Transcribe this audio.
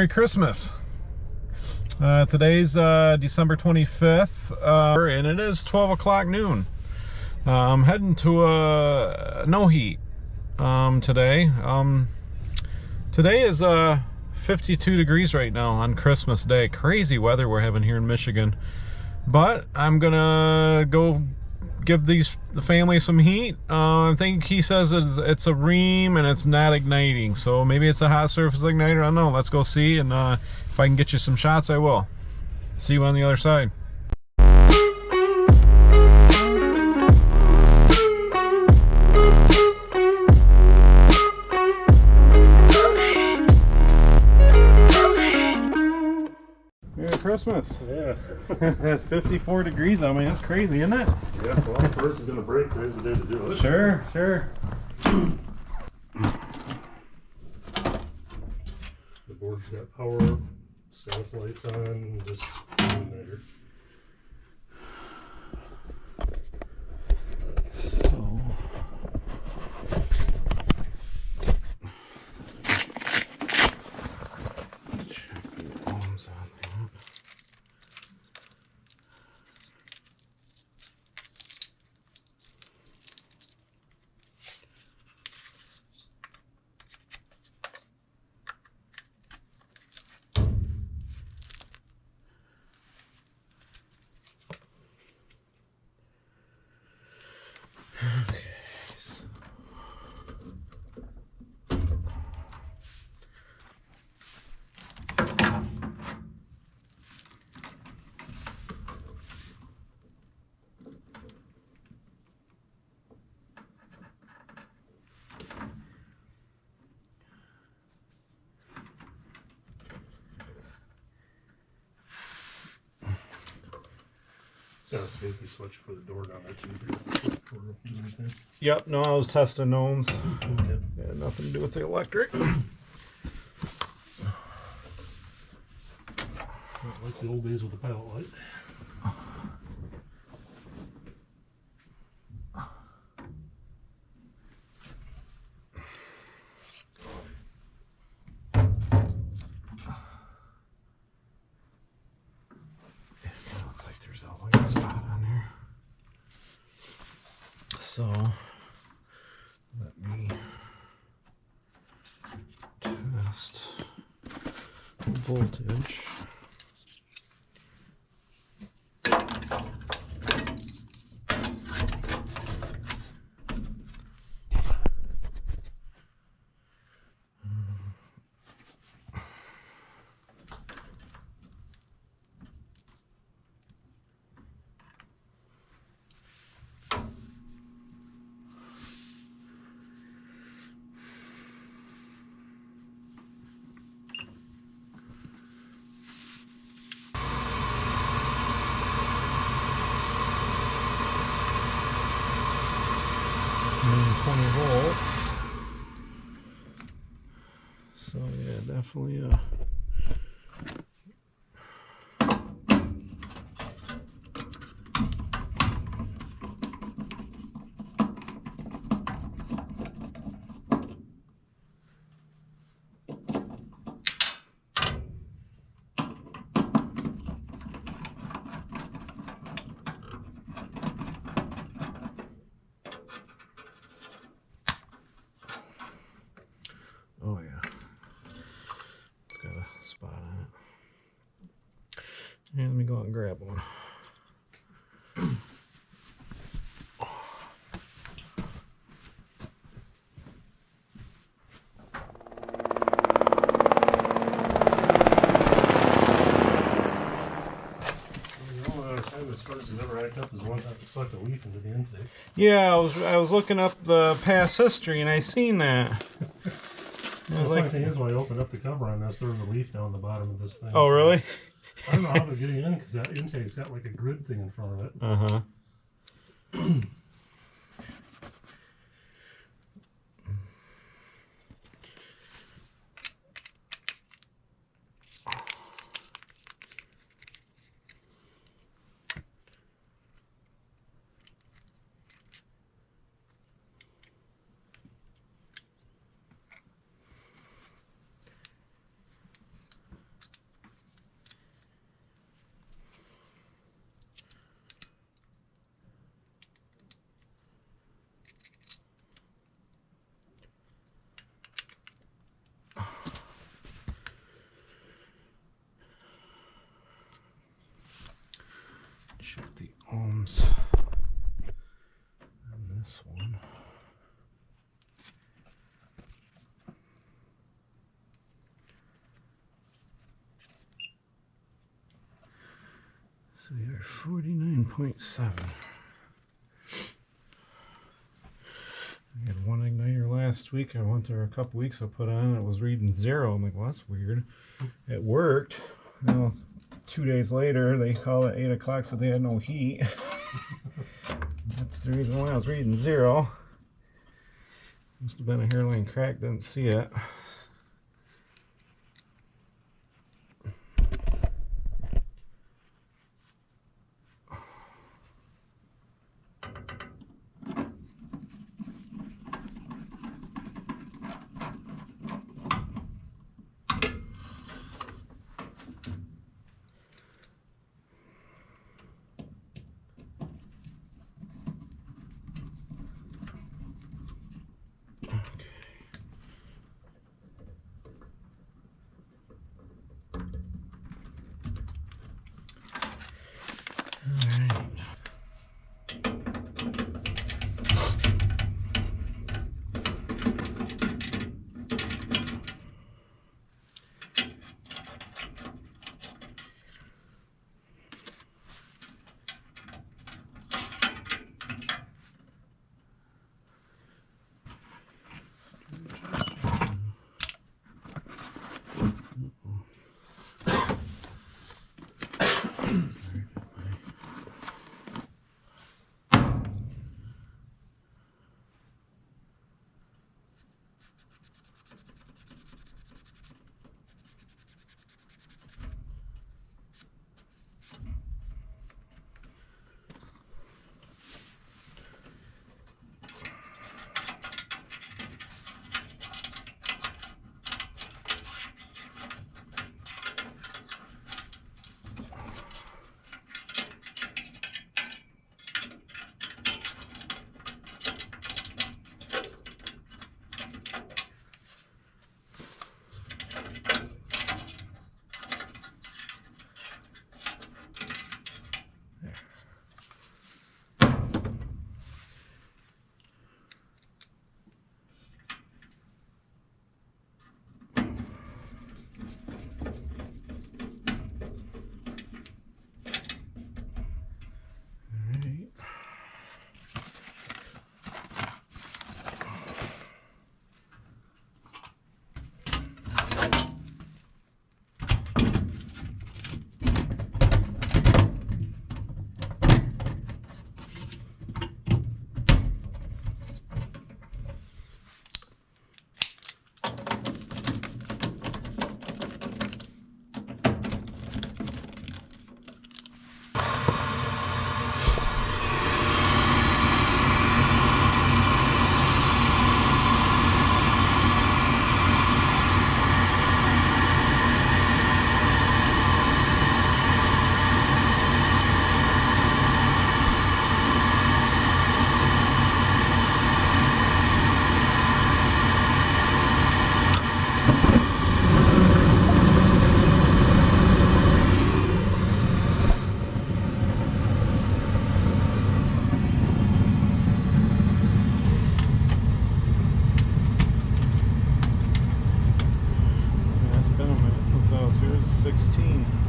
Merry Christmas. Today's December 25th, and it is 12 o'clock noon. I'm heading to no heat today. Today is 52 degrees right now on Christmas Day. Crazy weather we're having here in Michigan. But I'm gonna go give the family some heat. I think he says it's a Rheem and it's not igniting, so maybe it's a hot surface igniter. I don't know. Let's go see, and if I can get you some shots, I will. See you on the other side. Merry Christmas. Yeah. That's 54 degrees on me. That's crazy, isn't it? Yeah, well, the first is going to break. Today's the day to do it. Sure, sure. The board's got power, status lights on, just igniter. So... check the ohms on that. Okay. It's got a safety switch for the door down there too. For doing anything. Yep, no, I was testing ohms. Okay. Had nothing to do with the electric. Not like the old days with the pilot light. Looks like there's a white spot on there. So let me test voltage. And 20 volts. So yeah, definitely oh yeah. It's got a spot on it. And let me go out and grab one. The only other time this furnace has ever acted up is one time it sucked a leaf into the intake. Yeah, I was looking up the past history and I seen that. The funny thing is, when I opened up the cover on this, there was a leaf down the bottom of this thing. Oh, so really? I don't know how they're getting in because that intake's got like a grid thing in front of it. Uh-huh. So we are 49.7. I had one igniter last week. I went there a couple weeks. I put on, it was reading 0. I'm like, well, that's weird. It worked. Well, 2 days later, they called at 8 o'clock, so they had no heat. That's the reason why I was reading 0. Must have been a hairline crack, didn't see it. Yeah, it's been a minute since I was here. It's 16.